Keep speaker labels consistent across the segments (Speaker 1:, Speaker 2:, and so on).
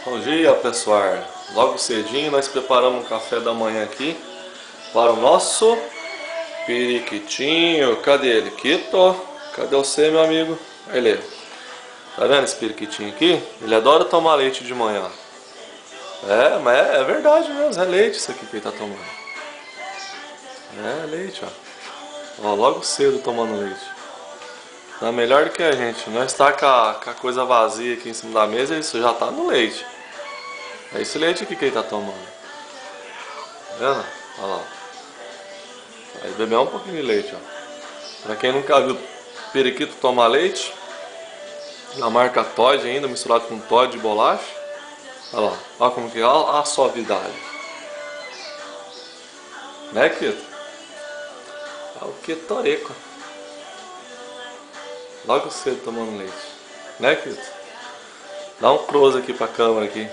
Speaker 1: Bom dia, pessoal. Logo cedinho nós preparamos um café da manhã aqui para o nosso periquitinho. Cadê ele? Quito. Cadê você, meu amigo? Ele. Tá vendo esse periquitinho aqui? Ele adora tomar leite de manhã. Mas é verdade mesmo, é leite isso aqui que ele tá tomando. É leite, ó. Ó, logo cedo tomando leite. Tá melhor do que a gente. Nós está com a coisa vazia aqui em cima da mesa e isso já tá no leite. É esse leite aqui que ele tá tomando. Tá vendo? Olha lá. Aí bebeu um pouquinho de leite, ó. Pra quem nunca viu periquito tomar leite, a marca Toddy ainda, misturado com Toddy de bolacha. Olha lá, olha como que é, olha a suavidade. Né, Quito? Olha o Quitoreco. Logo cedo tomando leite. Né, Quito? Dá um close aqui pra câmera aqui.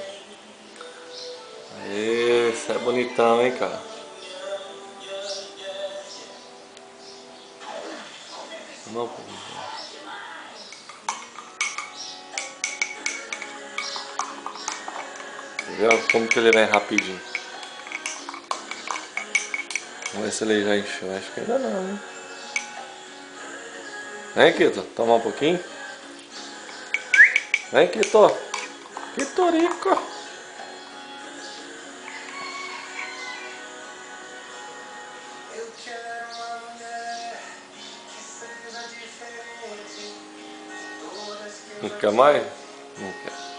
Speaker 1: Esse é bonitão, hein, cara. Não, viu como que ele vem rapidinho. Vamos ver se ele já encheu. Acho que ainda não, hein? Vem, Quito, tomar um pouquinho. Vem, Quito. Quitorico. Não quer mais? Não quer.